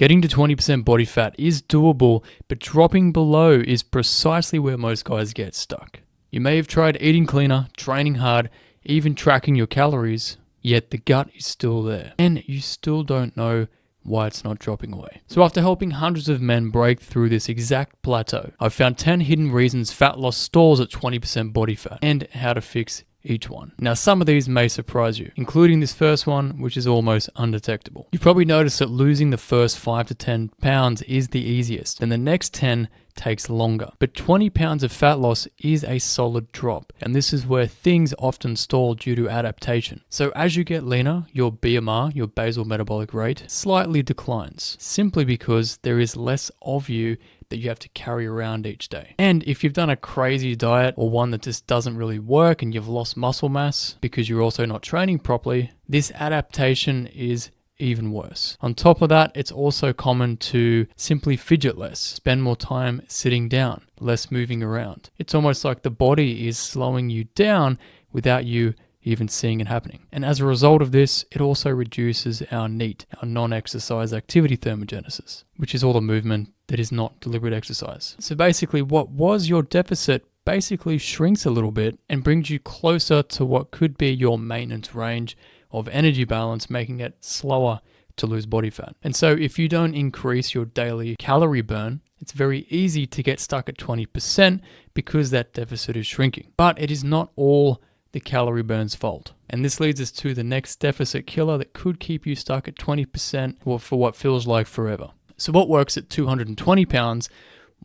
Getting to 20% body fat is doable, but dropping below is precisely where most guys get stuck. You may have tried eating cleaner, training hard, even tracking your calories, yet the gut is still there, and you still don't know why it's not dropping away. So after helping hundreds of men break through this exact plateau, I've found 10 hidden reasons fat loss stalls at 20% body fat and how to fix each one. Now, some of these may surprise you, including this first one, which is almost undetectable. You've probably noticed that losing the first 5 to 10 pounds is the easiest, and the next 10 takes longer. But 20 pounds of fat loss is a solid drop, and this is where things often stall due to adaptation. So as you get leaner, your BMR, your basal metabolic rate, slightly declines, simply because there is less of you that you have to carry around each day. And if you've done a crazy diet or one that just doesn't really work and you've lost muscle mass because you're also not training properly, this adaptation is even worse. On top of that, it's also common to simply fidget less, spend more time sitting down, less moving around. It's almost like the body is slowing you down without you even seeing it happening. And as a result of this, it also reduces our NEAT, our non-exercise activity thermogenesis, which is all the movement that is not deliberate exercise. So basically, what was your deficit basically shrinks a little bit and brings you closer to what could be your maintenance range of energy balance, making it slower to lose body fat. And so if you don't increase your daily calorie burn, it's very easy to get stuck at 20% because that deficit is shrinking. But it is not all the calorie burn's fault. And this leads us to the next deficit killer that could keep you stuck at 20% for what feels like forever. So what works at 220 pounds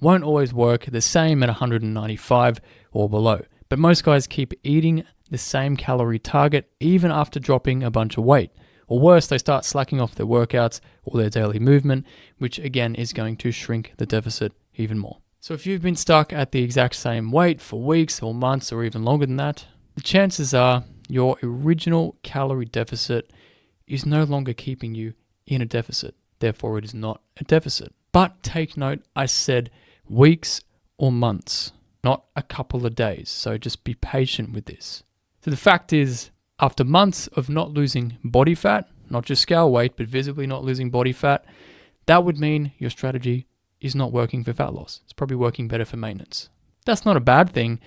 won't always work the same at 195 or below. But most guys keep eating the same calorie target even after dropping a bunch of weight. Or worse, they start slacking off their workouts or their daily movement, which again is going to shrink the deficit even more. So if you've been stuck at the exact same weight for weeks or months or even longer than that, the chances are your original calorie deficit is no longer keeping you in a deficit. Therefore, it is not a deficit. But take note, I said weeks or months, not a couple of days. So just be patient with this. So the fact is, after months of not losing body fat, not just scale weight, but visibly not losing body fat, that would mean your strategy is not working for fat loss. It's probably working better for maintenance. That's not a bad thing,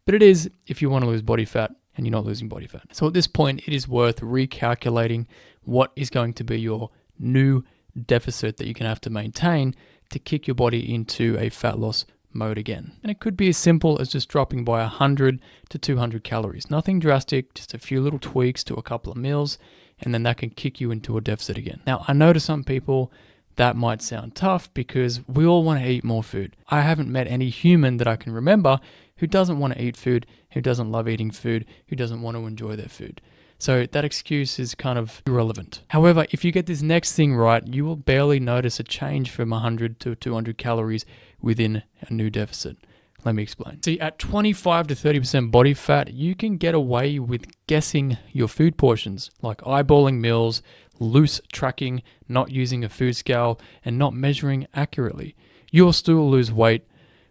but it is if you want to lose body fat and you're not losing body fat. So at this point, it is worth recalculating what is going to be your new deficit that you're going to have to maintain to kick your body into a fat loss mode again. And it could be as simple as just dropping by 100 to 200 calories. Nothing drastic, just a few little tweaks to a couple of meals, and then that can kick you into a deficit again. Now, I know to some people that might sound tough because we all want to eat more food. I haven't met any human that I can remember who doesn't want to eat food, who doesn't love eating food, who doesn't want to enjoy their food. So that excuse is kind of irrelevant. However, if you get this next thing right, you will barely notice a change from 100 to 200 calories within a new deficit. Let me explain. See, at 25 to 30% body fat, you can get away with guessing your food portions, like eyeballing meals, loose tracking, not using a food scale, and not measuring accurately. You'll still lose weight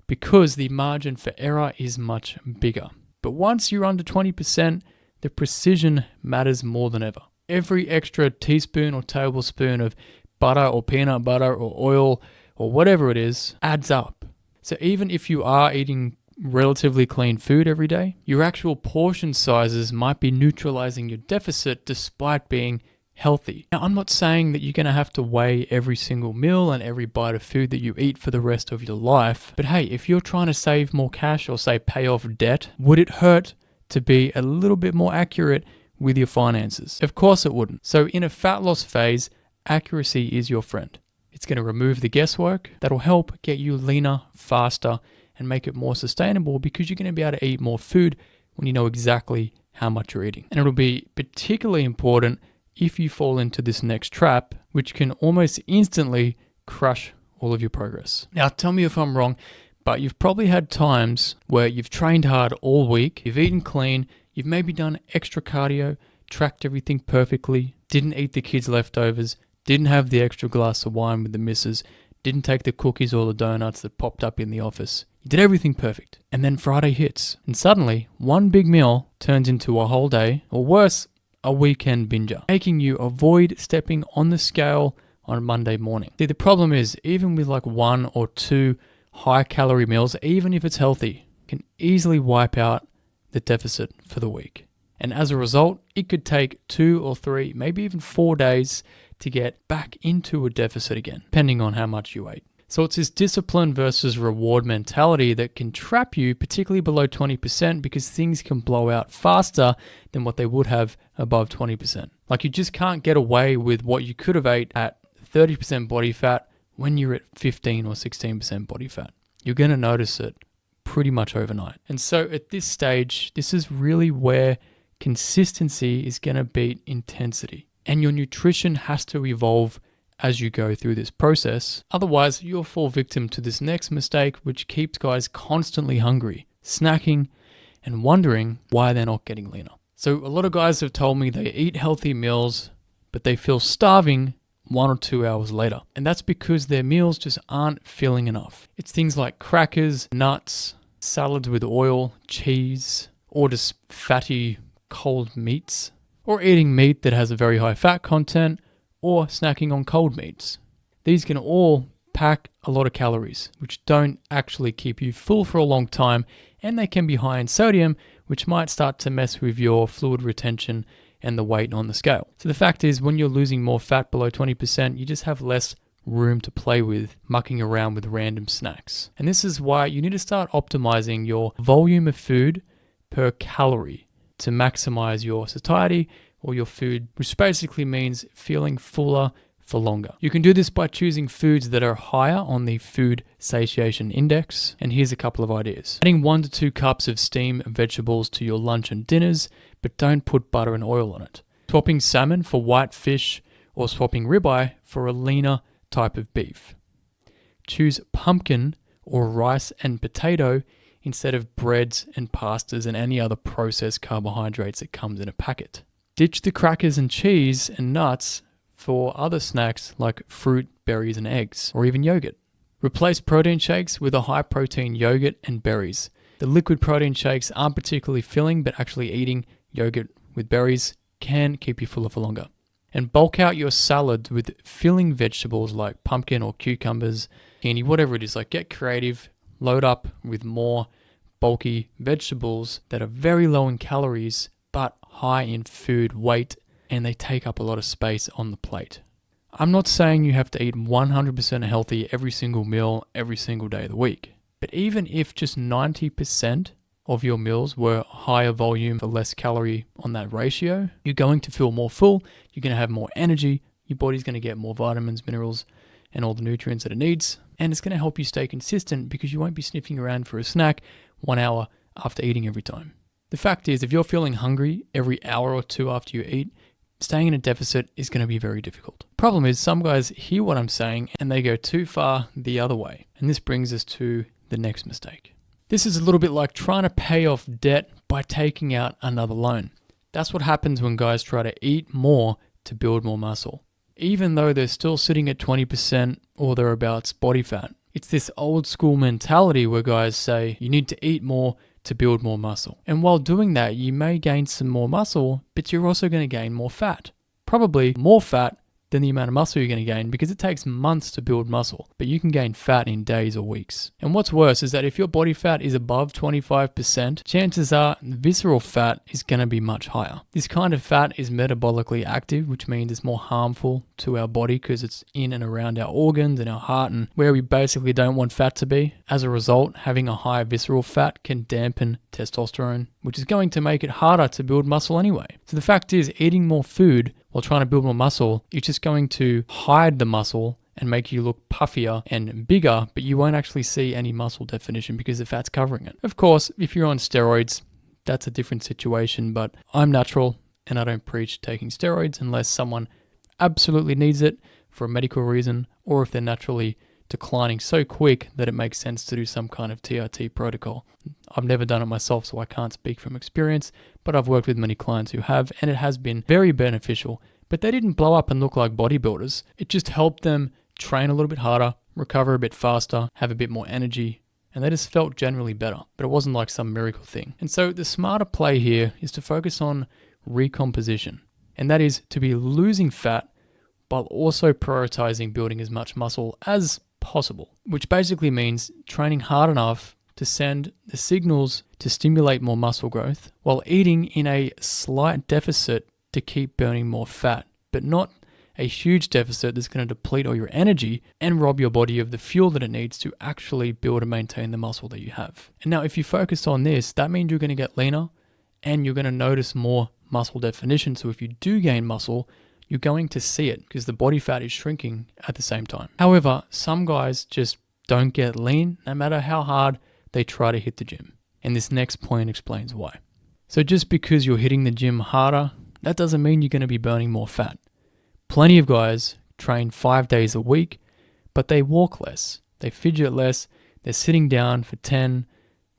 because the margin for error is much bigger. But once you're under 20%, the precision matters more than ever. Every extra teaspoon or tablespoon of butter or peanut butter or oil or whatever it is adds up. So even if you are eating relatively clean food every day, your actual portion sizes might be neutralizing your deficit despite being healthy. Now, I'm not saying that you're going to have to weigh every single meal and every bite of food that you eat for the rest of your life. But hey, if you're trying to save more cash or say pay off debt, would it hurt to be a little bit more accurate with your finances? Of course it wouldn't. So in a fat loss phase, accuracy is your friend. It's going to remove the guesswork. That'll help get you leaner, faster, and make it more sustainable because you're going to be able to eat more food when you know exactly how much you're eating. And it'll be particularly important if you fall into this next trap, which can almost instantly crush all of your progress. Now, tell me if I'm wrong, but you've probably had times where you've trained hard all week, you've eaten clean, you've maybe done extra cardio, tracked everything perfectly, didn't eat the kids' leftovers, didn't have the extra glass of wine with the missus, didn't take the cookies or the donuts that popped up in the office. You did everything perfect. And then Friday hits, and suddenly one big meal turns into a whole day, or worse, a weekend binger, making you avoid stepping on the scale on a Monday morning. See, the problem is even with like 1 or 2 high calorie meals, even if it's healthy, can easily wipe out the deficit for the week. And as a result, it could take 2 or 3, maybe even 4 days to get back into a deficit again, depending on how much you ate. So it's this discipline versus reward mentality that can trap you, particularly below 20%, because things can blow out faster than what they would have above 20%. Like you just can't get away with what you could have ate at 30% body fat when you're at 15 or 16% body fat. You're going to notice it pretty much overnight. And so at this stage, this is really where consistency is going to beat intensity. And your nutrition has to evolve as you go through this process. Otherwise, you'll fall victim to this next mistake, which keeps guys constantly hungry, snacking, and wondering why they're not getting leaner. So a lot of guys have told me they eat healthy meals, but they feel starving 1 or 2 hours later. And that's because their meals just aren't filling enough. It's things like crackers, nuts, salads with oil, cheese, or just fatty cold meats, or eating meat that has a very high fat content, or snacking on cold meats. These can all pack a lot of calories, which don't actually keep you full for a long time, and they can be high in sodium, which might start to mess with your fluid retention and the weight on the scale. So the fact is, when you're losing more fat below 20%, you just have less room to play with, mucking around with random snacks. And this is why you need to start optimizing your volume of food per calorie to maximize your satiety or your food, which basically means feeling fuller for longer. You can do this by choosing foods that are higher on the food satiation index. And here's a couple of ideas. Adding 1 to 2 cups of steamed vegetables to your lunch and dinners, but don't put butter and oil on it. Swapping salmon for white fish, or swapping ribeye for a leaner type of beef. Choose pumpkin or rice and potato instead of breads and pastas and any other processed carbohydrates that comes in a packet. Ditch the crackers and cheese and nuts for other snacks like fruit, berries, and eggs, or even yogurt. Replace protein shakes with a high-protein yogurt and berries. The liquid protein shakes aren't particularly filling, but actually eating yogurt with berries can keep you fuller for longer. And bulk out your salads with filling vegetables like pumpkin or cucumbers, candy, whatever it is. Like, get creative, load up with more bulky vegetables that are very low in calories, but high in food weight, and they take up a lot of space on the plate. I'm not saying you have to eat 100% healthy every single meal, every single day of the week. But even if just 90% of your meals were higher volume for less calorie on that ratio, you're going to feel more full, you're going to have more energy, your body's going to get more vitamins, minerals, and all the nutrients that it needs. And it's going to help you stay consistent because you won't be sniffing around for a snack 1 hour after eating every time. The fact is, if you're feeling hungry every hour or 2 after you eat, staying in a deficit is going to be very difficult. Problem is, some guys hear what I'm saying and they go too far the other way. And this brings us to the next mistake. This is a little bit like trying to pay off debt by taking out another loan. That's what happens when guys try to eat more to build more muscle, even though they're still sitting at 20% or thereabouts body fat. It's this old school mentality where guys say you need to eat more to build more muscle. And while doing that, you may gain some more muscle, but you're also going to gain more fat. Probably more fat than the amount of muscle you're going to gain, because it takes months to build muscle, but you can gain fat in days or weeks. And what's worse is that if your body fat is above 25%, chances are visceral fat is going to be much higher. This kind of fat is metabolically active, which means it's more harmful to our body because it's in and around our organs and our heart and where we basically don't want fat to be. As a result, having a high visceral fat can dampen testosterone, which is going to make it harder to build muscle anyway. So the fact is, eating more food while trying to build more muscle, it's just going to hide the muscle and make you look puffier and bigger, but you won't actually see any muscle definition because the fat's covering it. Of course, if you're on steroids, that's a different situation, but I'm natural and I don't preach taking steroids unless someone absolutely needs it for a medical reason, or if they're naturally declining so quick that it makes sense to do some kind of TRT protocol. I've never done it myself, so I can't speak from experience, but I've worked with many clients who have, and it has been very beneficial. But they didn't blow up and look like bodybuilders. It just helped them train a little bit harder, recover a bit faster, have a bit more energy, and they just felt generally better. But it wasn't like some miracle thing. And so the smarter play here is to focus on recomposition, and that is to be losing fat while also prioritizing building as much muscle as possible, which basically means training hard enough to send the signals to stimulate more muscle growth while eating in a slight deficit to keep burning more fat, but not a huge deficit that's going to deplete all your energy and rob your body of the fuel that it needs to actually build and maintain the muscle that you have. And now if you focus on this, that means you're going to get leaner and you're going to notice more muscle definition. So if you do gain muscle, you're going to see it because the body fat is shrinking at the same time. However, some guys just don't get lean no matter how hard they try to hit the gym. And this next point explains why. So just because you're hitting the gym harder, that doesn't mean you're going to be burning more fat. Plenty of guys train 5 days a week, but they walk less, they fidget less, they're sitting down for 10,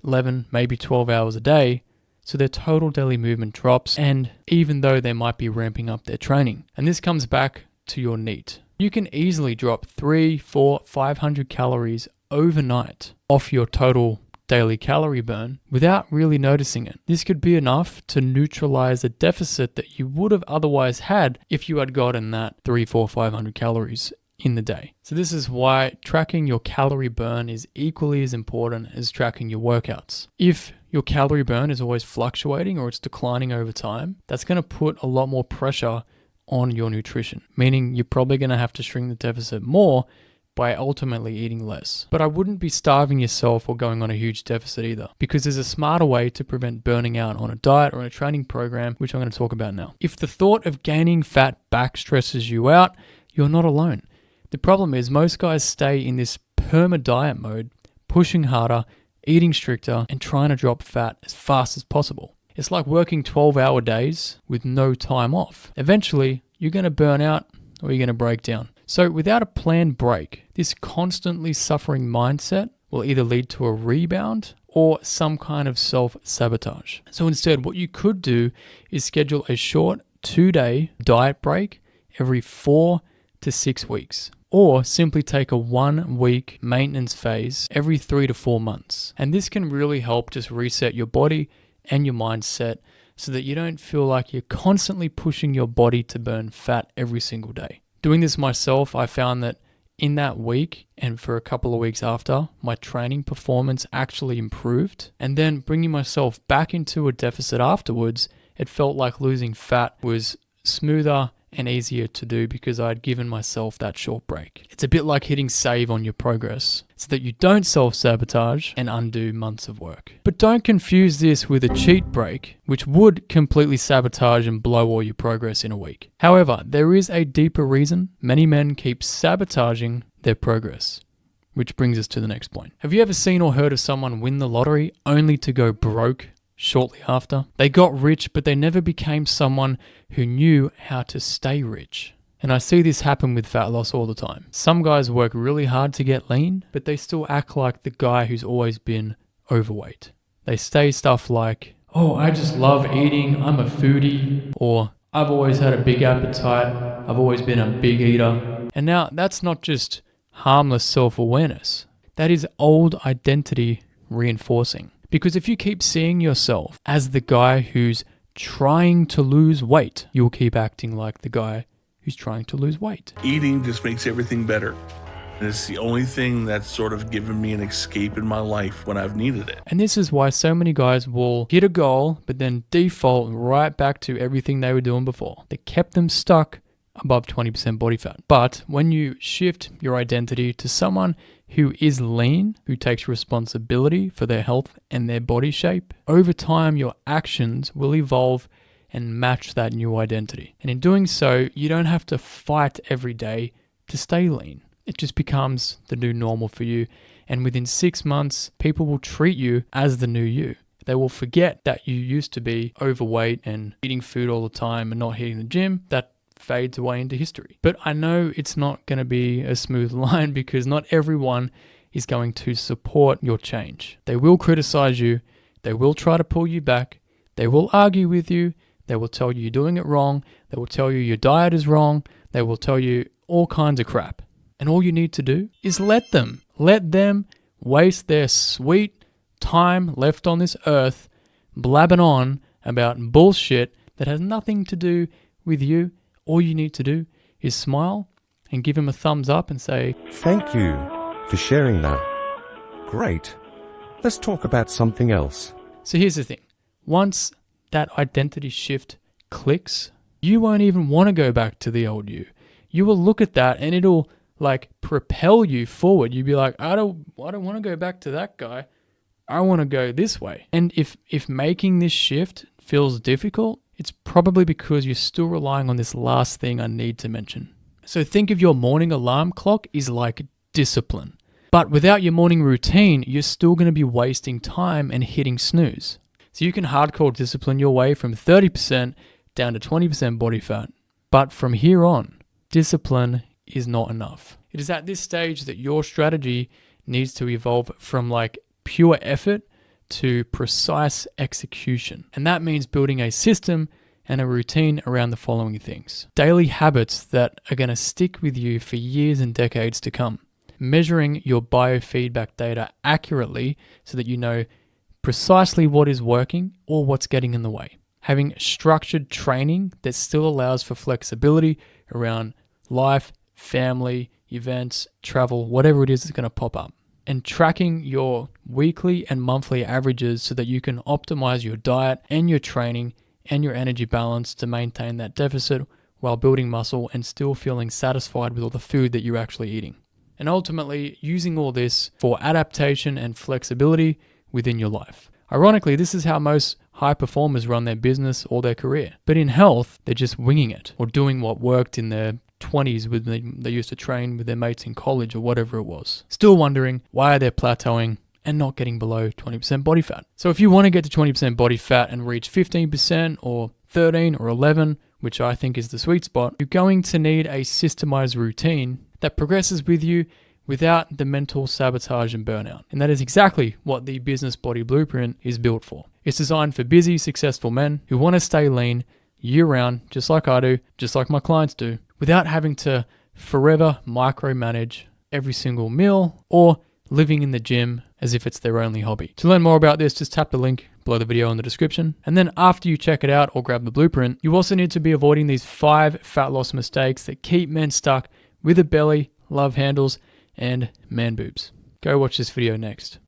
11, maybe 12 hours a day, so their total daily movement drops, and even though they might be ramping up their training. And this comes back to your NEAT. You can easily drop 300, 400, 500 calories overnight off your total daily calorie burn without really noticing it. This could be enough to neutralize a deficit that you would have otherwise had if you had gotten that 300, 400, 500 calories in the day. So this is why tracking your calorie burn is equally as important as tracking your workouts. If your calorie burn is always fluctuating or it's declining over time, that's going to put a lot more pressure on your nutrition, meaning you're probably going to have to shrink the deficit more by ultimately eating less. But I wouldn't be starving yourself or going on a huge deficit either, because there's a smarter way to prevent burning out on a diet or a training program, which I'm going to talk about now. If the thought of gaining fat back stresses you out, you're not alone. The problem is most guys stay in this perma-diet mode, pushing harder, eating stricter, and trying to drop fat as fast as possible. It's like working 12-hour days with no time off. Eventually, you're going to burn out or you're going to break down. So without a planned break, this constantly suffering mindset will either lead to a rebound or some kind of self-sabotage. So instead, what you could do is schedule a short 2-day diet break every 4 to 6 weeks, or simply take a 1-week maintenance phase every 3 to 4 months. And this can really help just reset your body and your mindset so that you don't feel like you're constantly pushing your body to burn fat every single day. Doing this myself, I found that in that week and for a couple of weeks after, my training performance actually improved. And then bringing myself back into a deficit afterwards, it felt like losing fat was smoother and easier to do because I had given myself that short break. It's a bit like hitting save on your progress so that you don't self-sabotage and undo months of work. But don't confuse this with a cheat break, which would completely sabotage and blow all your progress in a week. However, there is a deeper reason many men keep sabotaging their progress. Which brings us to the next point. Have you ever seen or heard of someone win the lottery only to go broke shortly after? They got rich, but they never became someone who knew how to stay rich. And I see this happen with fat loss all the time. Some guys work really hard to get lean, but they still act like the guy who's always been overweight. They say stuff like, "Oh, I just love eating, I'm a foodie," or "I've always had a big appetite, I've always been a big eater." And now that's not just harmless self-awareness. That is old identity reinforcing. Because if you keep seeing yourself as the guy who's trying to lose weight, you'll keep acting like the guy who's trying to lose weight. Eating just makes everything better. And it's the only thing that's sort of given me an escape in my life when I've needed it. And this is why so many guys will hit a goal, but then default right back to everything they were doing before. That kept them stuck above 20% body fat. But when you shift your identity to someone who is lean, who takes responsibility for their health and their body shape, over time your actions will evolve and match that new identity. And in doing so, you don't have to fight every day to stay lean. It just becomes the new normal for you. And within 6 months, people will treat you as the new you. They will forget that you used to be overweight and eating food all the time and not hitting the gym. That fades away into history. But I know it's not going to be a smooth line because not everyone is going to support your change. They will criticize you. They will try to pull you back. They will argue with you. They will tell you you're doing it wrong. They will tell you your diet is wrong. They will tell you all kinds of crap. And all you need to do is let them. Let them waste their sweet time left on this earth blabbing on about bullshit that has nothing to do with you. All you need to do is smile and give him a thumbs up and say, Thank you for sharing that. Great. Let's talk about something else. So here's the thing. Once that identity shift clicks, you won't even want to go back to the old you. You will look at that and it'll like propel you forward. You'll be like, I don't want to go back to that guy. I want to go this way. And if making this shift feels difficult, it's probably because you're still relying on this last thing I need to mention. So think of your morning alarm clock is like discipline. But without your morning routine, you're still going to be wasting time and hitting snooze. So you can hardcore discipline your way from 30% down to 20% body fat. But from here on, discipline is not enough. It is at this stage that your strategy needs to evolve from like pure effort to precise execution. And that means building a system and a routine around the following things. Daily habits that are going to stick with you for years and decades to come. Measuring your biofeedback data accurately so that you know precisely what is working or what's getting in the way. Having structured training that still allows for flexibility around life, family, events, travel, whatever it is that's going to pop up. And tracking your weekly and monthly averages so that you can optimize your diet and your training and your energy balance to maintain that deficit while building muscle and still feeling satisfied with all the food that you're actually eating. And ultimately using all this for adaptation and flexibility within your life. Ironically, this is how most high performers run their business or their career. But in health, they're just winging it or doing what worked in their 20s when they used to train with their mates in college or whatever it was. Still wondering why they're plateauing and not getting below 20% body fat. So if you want to get to 20% body fat and reach 15% or 13 or 11, which I think is the sweet spot, you're going to need a systemized routine that progresses with you without the mental sabotage and burnout. And that is exactly what the Business Body Blueprint is built for. It's designed for busy, successful men who want to stay lean year-round, just like I do, just like my clients do, without having to forever micromanage every single meal or living in the gym as if it's their only hobby. To learn more about this, just tap the link below the video in the description. And then after you check it out or grab the blueprint, you also need to be avoiding these 5 fat loss mistakes that keep men stuck with a belly, love handles, and man boobs. Go watch this video next.